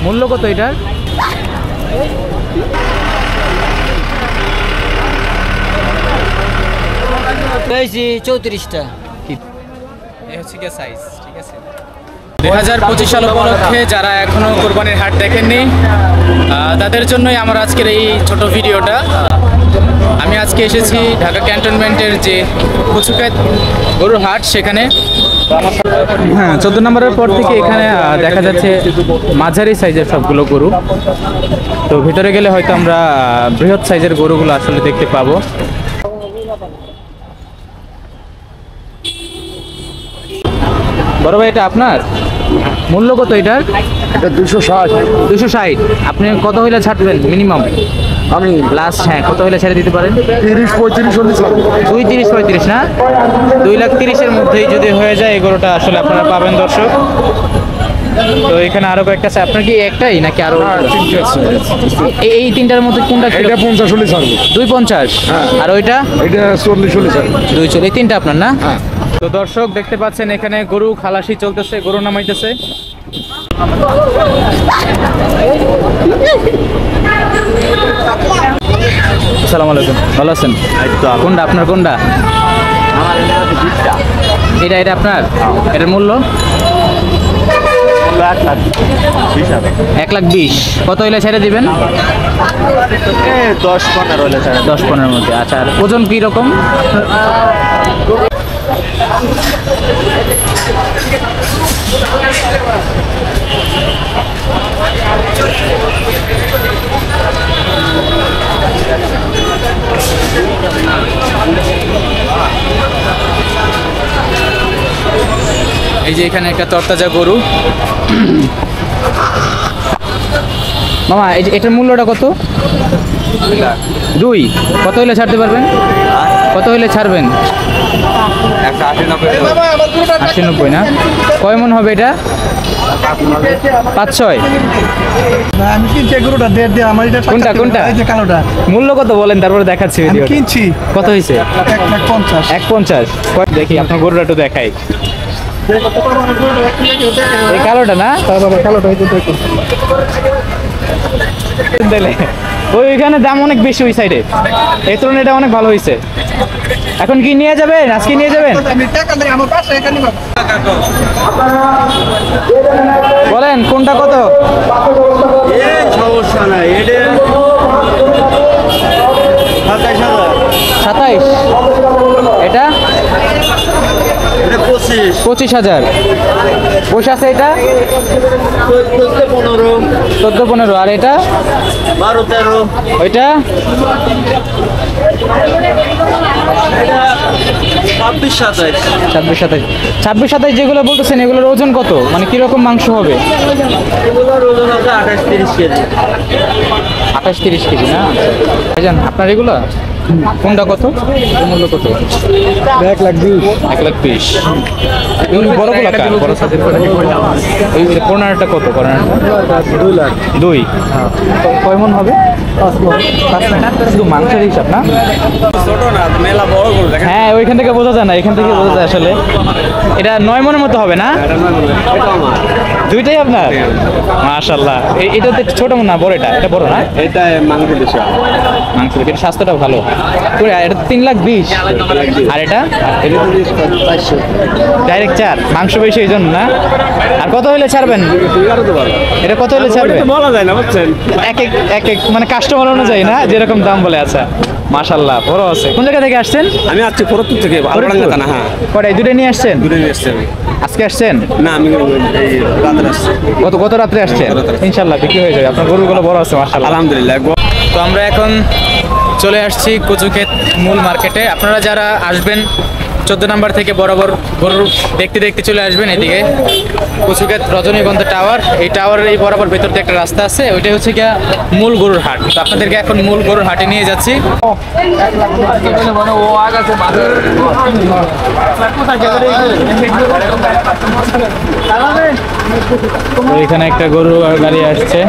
মূল্য কত এটার? পেয়েছি 34টা। এই হচ্ছে কি সাইজ, ঠিক আছে। 2025 সাল উপলক্ষে যারা এখনো কোরবানির হাট দেখেননি তাদের জন্যই আমার আজকের এই ছোট ভিডিওটা। আমি আজকে এসেছি ঢাকা ক্যান্টনমেন্টের যে কচুক্ষেত গরুর হাট, সেখানে। হ্যাঁ, 14 নম্বরের পর থেকে এখানে দেখা যাচ্ছে মাঝারি সাইজের সবগুলো গরু। তো ভিতরে গেলে হয়তো আমরা বৃহৎ সাইজের গরুগুলো আসলে দেখতে পাবো। বড় ভাই, এটা আপনার? মূল্য কত এটার? এটা 260। 260। আপনি কত হইলে ছাড়বেন মিনিমাম? আমি লাস্ট, হ্যাঁ, কত হইলে ছেড়ে দিতে পারেন? 30-35 হলে ছাড়বো। 2-30-35 না? 2,30,000-এর মধ্যেই যদি হয়ে যায় এই গরুটা আসলে আপনারা পাবেন দর্শক। তো এখানে আরো কয়েকটা আছে। আপনার কি একটাই নাকি আরো? তিনটে আছে। এই তিনটার মধ্যে কোনটা? এটা 50 হলে ছাড়বো। 250। আর ওইটা? এটা 40 হলে ছাড়বো। 240। এই তিনটা আপনার না? তো দর্শক দেখতে পাচ্ছেন এখানে গরু খালাসি চলতেছে, গরু নামাইতেছে। আসসালামু আলাইকুম, ভালো আছেন? কোনটা আপনার? কোনটা? এটা আপনার? এটার মূল্য 1,20,000। কত হইলে ছেড়ে দিবেন? 10-15 হলে ছাড়বো। 10-15-এর মধ্যে। আচ্ছা, আর ওজন কি রকম? এই যে এখানে একটা তরতাজা গরু। মামা, এটার মূল্যটা কত? 2। কত হইলে ছাড়তে পারবেন? কত হইলে ছাড়বেন? 80-90 না? কয় মন হবে এটা? 5-6। আমি কিনছি গরুটা দিয়ে আমার এটা কোনটা? এই যে কালোটা। মূল্য কত বলেন, তারপরে দেখাচ্ছি আমি ভিডিও। কিনছি। কত হয়েছে? 1,50,000। 150। দেখি আপনার গরুটা একটু দেখাই। এই কালোটা না? কালোটা এই যে দেখুন। ওইখানে দাম অনেক বেশি ওই সাইডে, এই তুলনায় এটা অনেক ভালো হয়েছে। এখন কি নিয়ে যাবেন? আজকে নিয়ে যাবেন? আমি টাকা দেই আমার পাশে এখানে বলেন কোনটা কত? সমস্যা নাই। এটা 27। এটা 25,000। বসে আছে এটা 14-15। আর এটা 12-13। ওইটা 26-27। 26-27 যেগুলো বলতেছেন এগুলোর ওজন কত, মানে কিরকম মাংস হবে? এগুলোর ওজন আছে 28-30 কেজি। 28-30 কেজি না? ভাইজান, আপনার এগুলো কোনটা কত? মূল্য কত? 1,20,000। 1,20,000। এগুলো বড়গুলো কার? বড় সাইজের ওই কর্নারটা কত? কর্নারটা 2 লাখ। 2। কয় মন হবে? 5 মন। শুধু মাংসের হিসাব না? ছোট না, মেলা বড় গরু। হ্যাঁ, ওইখান থেকে বোঝা যায় না, এখান থেকে বোঝা যায় আসলে। এটা 9 মনের মতো হবে না? এটা আমার। দুইটাই আপনার? মাশাআল্লাহ। এটা তো ছোট মন না, বড়? এটা বড় না? এটা মাংস বেশি। মাংস এটা স্বাস্থ্যটা ভালো। এটা 3,20,000। আর এটা এটা 500। ডাইরেক্ট 4, মাংস বেশি এই জন্য না? আর কত হইলে ছাড়বেন? এটা কত হইলে ছাড়বেন? বলা যায় না, বুঝছেন? এক এক মানে কাস্টমার অনুযায়ী না, যেরকম দাম বলে। আচ্ছা, মাশাআল্লাহ, বড় আছে। কোন জায়গা থেকে আসছেন? আমি আসছি ফরিদপুর থেকে। আলবাডাঙ্গা না? হ্যাঁ। কটা? এই দুটো নিয়ে আসছেন? দূরে নিয়ে আসছি আমি। আজকে আসছেন? না, আমি এই রাতে আসছি। গত রাত্রে আসছেন? ইনশাআল্লাহ বিক্রি হয়ে যাবে। আপনার গরুগুলো বড় আছে মাশাআল্লাহ। আলহামদুলিল্লাহ। তো আমরা এখন চলে আসছি কচুক্ষেত মূল মার্কেটে। আপনারা যারা আসবেন 14 নম্বর থেকে বরাবর গরু দেখতে দেখতে চলে আসবেন এদিকে কচুক্ষেত রজনীগন্ধা টাওয়ার। এই টাওয়ারের এই বরাবর ভেতর দিয়ে একটা রাস্তা আছে, ওইটাই হচ্ছে গিয়া মূল গরুর হাট। তো আপনাদেরকে এখন মূল গরুর হাটে নিয়ে যাচ্ছি। তো এখানে একটা গরু আর গাড়ি আসছে।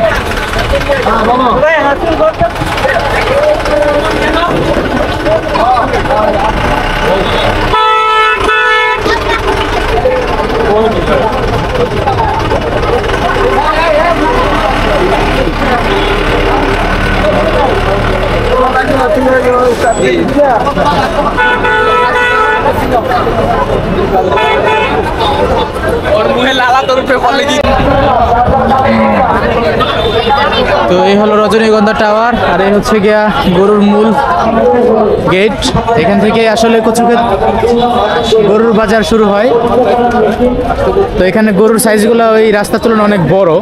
তো এই হলো রজনীগন্ধা টাওয়ার, আর এই হচ্ছে গিয়া গরুর মূল গেট। এখান থেকে আসলে কচুকে গরুর বাজার শুরু হয়। তো এখানে গরুর সাইজগুলো ওই রাস্তার তুলনায় অনেক বড়।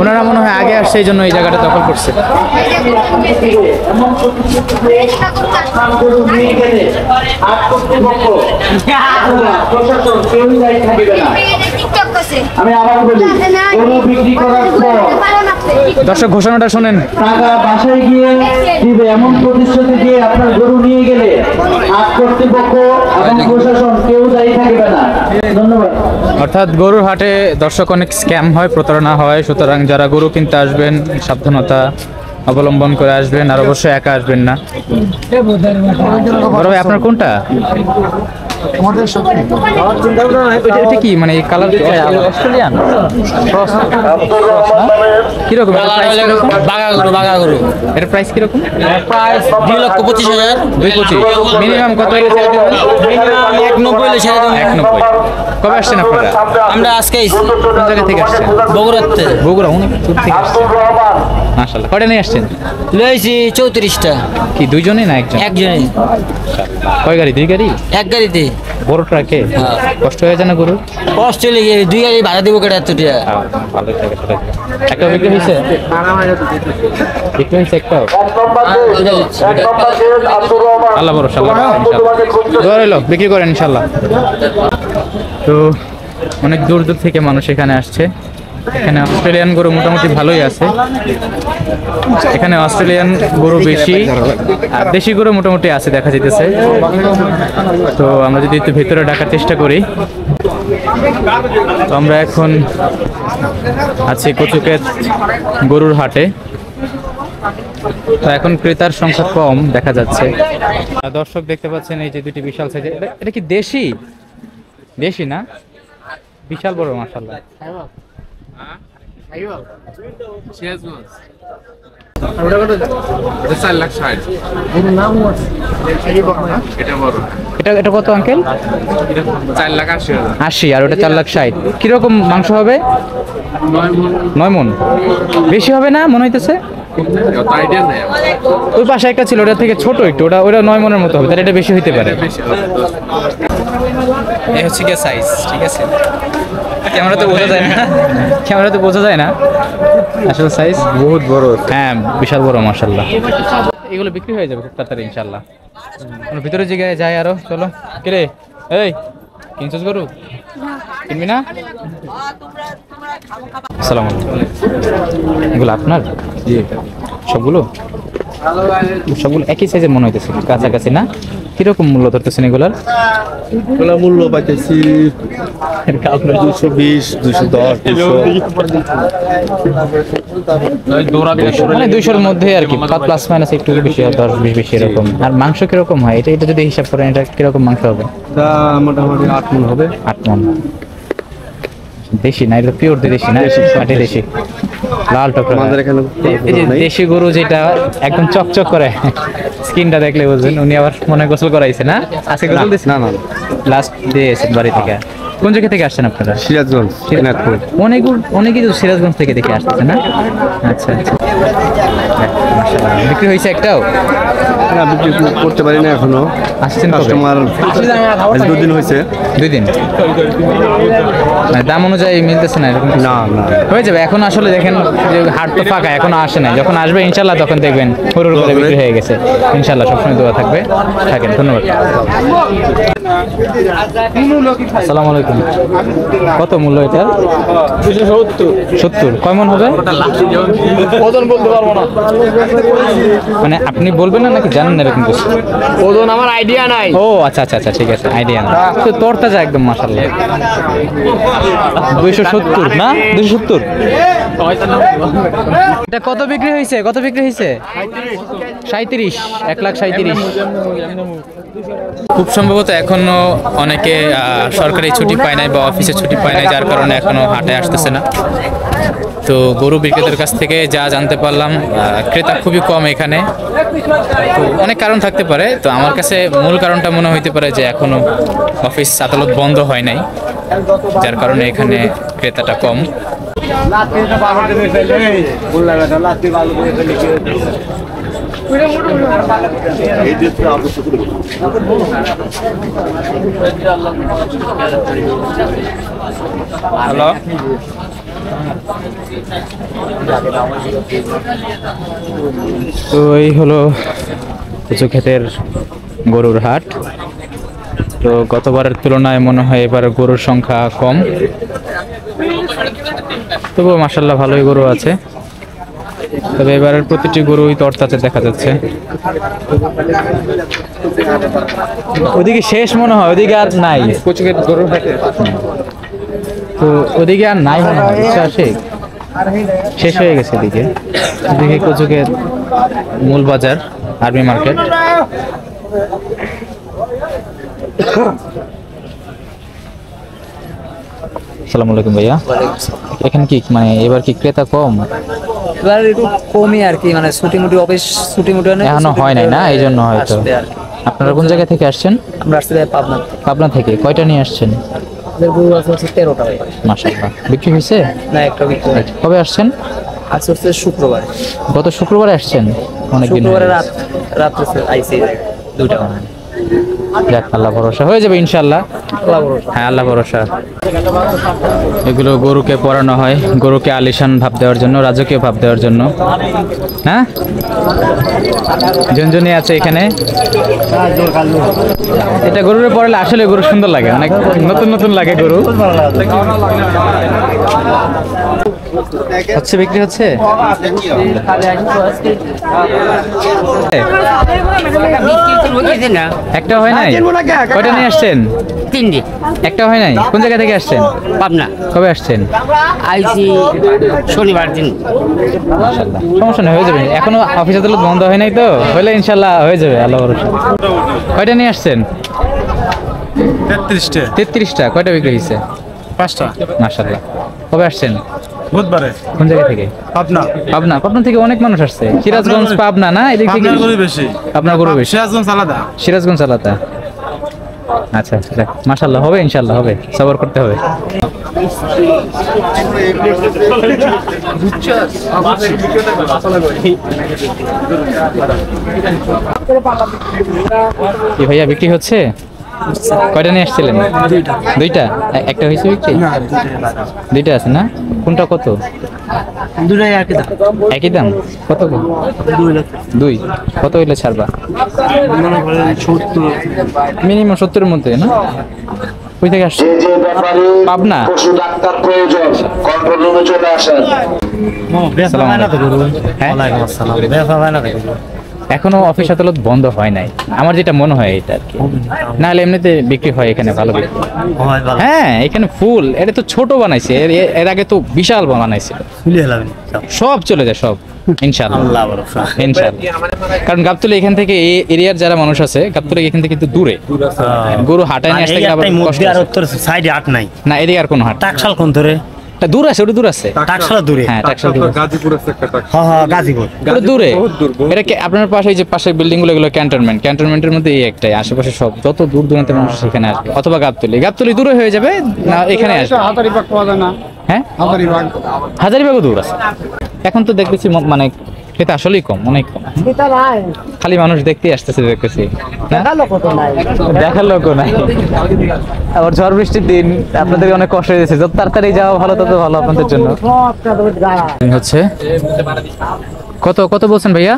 ওনারা মনে হয় আগে আসছে, এই জন্য এই জায়গাটা দখল করছে। আমি আবার বলি, গরু বিক্রি করার পর দর্শক ঘোষণাটা শোনেন। টাকা বাসায় গিয়ে দিবে এমন প্রতিশ্রুতি দিয়ে আপনার গরু নিয়ে গেলে হাট কর্তৃপক্ষ এবং প্রশাসন কেউ দায়ী থাকবে না। ধন্যবাদ। অর্থাৎ গরুর হাটে দর্শক অনেক স্ক্যাম হয়, প্রতারণা হয়। সুতরাং যারা গরু কিনতে আসবেন সাবধানতা অবলম্বন করে আসবেন, আর অবশ্যই একা আসবেন না। বড় ভাই, আপনার কোনটা? এটা কি মানে কালার অস্ট্রেলিয়ান কিরকম? বাগা গরু এর প্রাইস কিরকম? প্রাইস 2,25,000। 2,25,000। মিনিমাম কত? 1,90 ছেড়ে দেবো। 1,90। কবে আসছেন আপনারা? আমরা আজকে কোন জায়গা থেকে আসছেন? বগুড়াতে বগুড়া অনেক দূর থেকে আসছেন। মাশাআল্লাহ। কয়টা নিয়ে আসছেন? লইছি 34টা। কি দুইজনে না একজন? একজনই। কয় গাড়ি? 2 গাড়ি? এক গাড়িতে। বড় ট্রাকে কষ্ট হয়ে যায় না গরু? অস্ট্রেলিয়া 2 গাড়ি ভাড়া দিব কেটে এতটা। ভালো জায়গা চলে যায়। একটা বিক্রি হয়েছে? বিক্রি হয়েছে একটাও? আল্লাহ ভরসা, আল্লাহ ইনশাআল্লাহ। দোয়া রইলো, বিক্রি করেন ইনশাআল্লাহ। তো অনেক দূর দূর থেকে মানুষ এখানে আসছে। এখানে অস্ট্রেলিয়ান গরু মোটামুটি ভালোই আছে। এখানে অস্ট্রেলিয়ান গরু বেশি, আর দেশি গরু মোটামুটি আছে দেখা যাইতেছে। তো আমরা যদি একটু ভেতরে ডাকার চেষ্টা করি, তো আমরা এখন আছি কচুকের গরুর হাটে। তো এখন ক্রেতার সংখ্যা কম দেখা যাচ্ছে। দর্শক দেখতে পাচ্ছেন এই যে দুটি বিশাল সাইজের, এটা কি দেশি? দেশি না? বিশাল বড় মাশাআল্লাহ। এটা কত আঙ্কেল? 4,80,000। আর ওটা 4,60,000। কিরকম মাংস হবে? 9 মণ। বেশি হবে না মনে হইতেছে? ওই পাশে একটা ছিল, ওটা থেকে ছোট একটু, ওটা 9 মণের মতো হবে, তাহলে এটা বেশি হইতে পারে। এই হচ্ছে কি সাইজ, ঠিক আছে? ক্যামেরাতে বোঝা যায় না, ক্যামেরাতে বোঝা যায় না আসলে সাইজ বহুত বড়। হ্যাঁ, বিশাল বড় মাশাআল্লাহ। এগুলো বিক্রি হয়ে যাবে খুব তাড়াতাড়ি ইনশাআল্লাহ। আমরা ভিতরে জায়গায় যাই আরো, চলো। কে রে, এই কিনছিস গরু? কিনবি না? আসসালামু আলাইকুম। এগুলো আপনার? জি। সবগুলো একই সাইজের মনে হইতেছে, কাছাকাছি না? কিরকম মূল্য ধরতেছেন এগুলার? এগুলো মূল্য পাইতেছি 220, 210, 200। মানে 200-র মধ্যে আর কি, প্লাস মাইনাস একটু বেশি, 10-20 বেশি এরকম। আর মাংস কিরকম হয় এটা যদি হিসাব করেন, এটা কিরকম মাংস হবে? মোটামুটি 8 মণ হবে। 8 মণ। দেশি না? এটা পিওর দেশি না? খাঁটি দেশি, লাল টকরা। আমাদের এখানে এই যে দেশি গরু যেটা একদম চকচক করে, স্কিনটা দেখলে বুঝবেন। উনি আবার মনে গোসল করাইছে না? আজকে গোসল দিয়েছে? না, লাস্ট দিয়েছেন বাড়ি থেকে। কোন জায়গা থেকে আসছেন আপনারা? সিরাজগঞ্জ, দিনাজপুর। অনেকেই তো সিরাজগঞ্জ থেকে দেখে আসতেছে না? আচ্ছা আচ্ছা। মাশাআল্লাহ। বিক্রি হয়েছে একটাও? না, বিক্রি করতে পারি না এখনো। আসছেন কবে? কাস্টমার 2 দিন হয়েছে। 2 দিন। মানে দাম অনুযায়ী মিলতেছে না এরকম? না, হয়ে যাবে। এখন আসলে দেখেন যে হাট তো ফাঁকা, এখনো আসে নাই। যখন আসবে ইনশাল্লাহ তখন দেখবেন হুড়ুর করে বিক্রি হয়ে গেছে ইনশাল্লাহ। সবসময় দোয়া থাকবে। থাকেন, ধন্যবাদ। আসসালামু আলাইকুম। কত মূল্য এটা? 270। কয় মণ হবে? ওজন বলতে পারবো না। মানে আপনি বলবেন না নাকি জানেন না এরকম কিছু? ওজন আমার আইডিয়া নাই। ও আচ্ছা আচ্ছা আচ্ছা, ঠিক আছে, আইডিয়া না। তো তরতাজা একদম মাশাআল্লাহ। 270 না? 270। এটা কত বিক্রি হয়েছে? 37। 1,37,000। খুব সম্ভবত এখনো অনেকে সরকারি ছুটি পায় নাই বা অফিসে ছুটি পায় নাই, যার কারণে এখনো হাটে আসতেছে না। তো গরু বিক্রেতার কাছ থেকে যা জানতে পারলাম, ক্রেতা খুবই কম এখানে। তো অনেক কারণ থাকতে পারে, তো আমার কাছে মূল কারণটা মনে হইতে পারে যে এখনো অফিস আদালত বন্ধ হয় নাই, যার কারণে এখানে ক্রেতাটা কম। হ্যালো, তো এই হলো কিছু ক্ষেতের গরুর হাট। তো গতবারের তুলনায় মনে হয় এবার গরুর সংখ্যা কম, তবুও মাশাআল্লাহ ভালোই গরু আছে। তবে এবারের প্রতিটি গরুই তরতাজা দেখা যাচ্ছে। ওদিকে শেষ মনে হয়, ওদিকে আর নাই গরুর হাটে, তো ওদিকে আর নাই মনে হয়, শেষ হয়ে গেছে। এদিকে কচুকের মূল বাজার, আর্মি মার্কেট। আসসালামু আলাইকুম ভাইয়া, এখানে কি মানে এবার কি ক্রেতা কম? এবার একটু কমই আর কি, মানে ছুটি-মুটি অফিস ছুটি-মুটি এখনো হয় নাই না, এই জন্য হয়তো। আপনারা কোন জায়গা থেকে আসছেন? আমরা আসলে পাবনা। পাবনা থেকে কয়টা নিয়ে আসছেন? গরু আছে হচ্ছে 13টা। মাশাআল্লাহ, বিক্রি হয়েছে? না, একটা বিক্রি হয়েছে। কবে আসছেন? আজ হচ্ছে শুক্রবার। গত শুক্রবারে আসছেন? অনেকদিন শুক্রবারে রাত্রে আইসি 2টা। যাক, আল্লাহ ভরসা, হয়ে যাবে ইনশাআল্লাহ। হ্যাঁ, আল্লাহ ভরসা। এগুলো গরুকে পরানো হয়, গরুকে আলিশান ভাব দেওয়ার জন্য, রাজকীয় ভাব দেওয়ার জন্য। হ্যাঁ, ঝুনঝুনি আছে এখানে। এটা গরুরে পরালে আসলে গরু সুন্দর লাগে, অনেক নতুন নতুন লাগে গরু। হচ্ছে, বিক্রি হচ্ছে। একটা হয় নাই? কয়টা নিয়ে আসছেন? 3 একটা হয় নাই? কোন জায়গা থেকে আসছেন? পাবনা। কবে আসছেন? আইসি শনিবার দিন। মাশাআল্লাহ, সমস্যা নেই, হয়ে যাবে। এখনো অফিস আদালত বন্ধ হয় নাই, তো হলে ইনশাআল্লাহ হয়ে যাবে, আল্লাহ ভরসা। কয়টা নিয়ে আসছেন? 33টা। কয়টা বিক্রি হয়েছে? 5টা। মাশাআল্লাহ। কবে আসছেন? বুধবারে। কোন জায়গা থেকে? পাবনা। পাবনা থেকে অনেক মানুষ আসছে। সিরাজগঞ্জ, পাবনা না, এদিক থেকে আপনার গরু বেশি। আপনার গরু বেশি। সিরাজগঞ্জ আলাদা। সিরাজগঞ্জ আলাদা। আচ্ছা, মাশাআল্লাহ, হবে ইনশাআল্লাহ, হবে, সবর করতে হবে। কি ভাইয়া, বিক্রি হচ্ছে? কয়টা নিয়ে আসছিলেন? 2টা। একটা হয়েছে বিক্রি? 2টা আছে না? কোনটা কত? 2টাই একই দাম। একই দাম? কত? 2 কত হইলে ছাড়বা? মিনিমাম 70-এর মধ্যে না? কই থেকে আসছে? পাবনা। পশু ডাক্তার প্রয়োজন, কন্ট্রোল রুমে চলে আসেন। এখনো অফিস আদালত বন্ধ হয় নাই, আমার যেটা মনে হয় এটা আর কি। নাহলে এমনিতে বিক্রি হয় এখানে, ভালো বিক্রি। হ্যাঁ, এখানে ফুল, এটা তো ছোট বানাইছে, এর আগে তো বিশাল বানাইছিল। সব চলে যায়, সব ইনশাআল্লাহ। কারণ গাবতলী এখান থেকে, এই এরিয়ার যারা মানুষ আছে, গাবতলী এখান থেকে কিন্তু দূরে, গরু হাটায় নিয়ে আসতে গেলে আবার কষ্ট আছে। সাইডে হাট নাই না, এদিকে আর কোনো হাট টাকশাল কোন ধরে দূর আছে, ওটা দূর আছে। টাকশাল দূরে। হ্যাঁ, টাকশাল দূরে। হ্যাঁ, গাজীপুর ওটা দূরে। এটা আপনার পাশে, এই যে পাশের বিল্ডিং গুলো, এগুলো ক্যান্টনমেন্টের মধ্যে এই একটাই, আশেপাশে সব যত দূর দূরান্তের মানুষ সেখানে আসবে। অথবা গাবতলী দূরে হয়ে যাবে না, এখানে আসবে। হ্যাঁ, হাজারিবাগও দূর আছে। এখন তো দেখতেছি মানে এটা আসলেই কম, অনেক কম। খালি মানুষ দেখতেই আসতেছে, দেখতেছি দেখার লোকও নাই। আবার ঝড় বৃষ্টির দিন, আপনাদের অনেক কষ্ট হয়েছে। যত তাড়াতাড়ি যাওয়া ভালো, তত ভালো আপনাদের জন্য। হচ্ছে কত কত বলছেন ভাইয়া?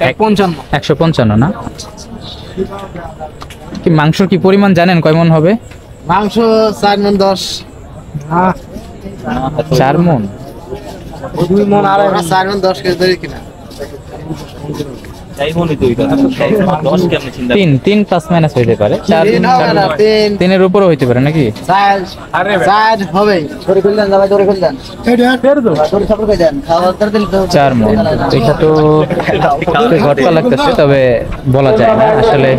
155 না? কি মাংসর কি পরিমাণ জানেন, কয় মন হবে? মাংস 4 মণ 10। 4 মণ? 2 মণ আর 4 মণ 10 কেজি ধরে কিনা। তিন তিন প্লাস মাইনাস হইতে পারে, চার তিনের উপরও হইতে পারে নাকি? চার মন এটা তো ঘটকা লাগতেছে, তবে বলা যায় না আসলে।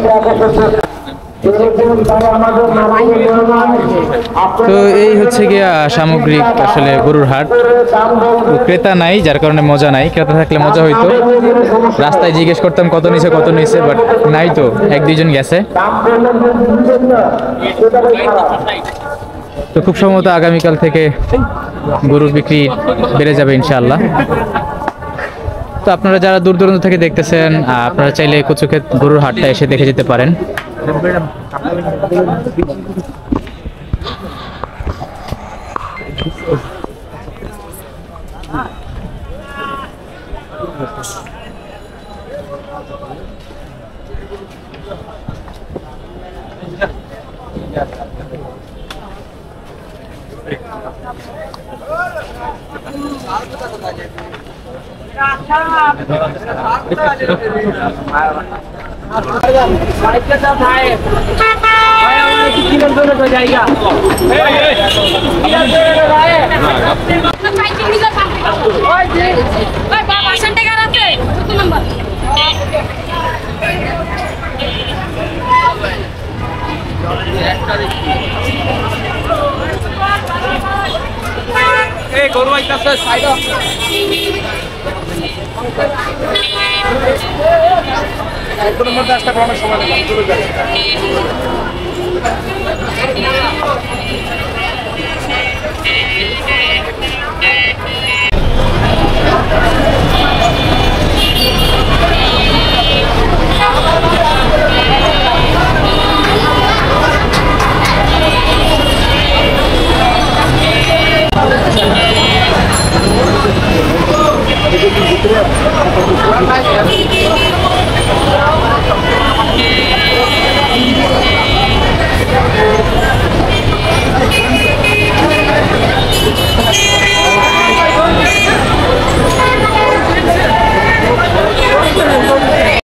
তো এই হচ্ছে গিয়া সামগ্রিক আসলে গরুর হাট। তো ক্রেতা নাই, যার কারণে মজা নাই। ক্রেতা থাকলে মজা হইতো। রাস্তায় জিজ্ঞেস করতাম কত নিছে, বাট নাই তো, এক দুইজন গেছে। তো খুব সম্ভবত আগামীকাল থেকে গরুর বিক্রি বেড়ে যাবে ইনশাআল্লাহ। তো আপনারা যারা দূর দূরান্ত থেকে দেখতেছেন, আপনারা চাইলে কচুক্ষেত গরুর হাটটা এসে দেখে যেতে পারেন। Thank you.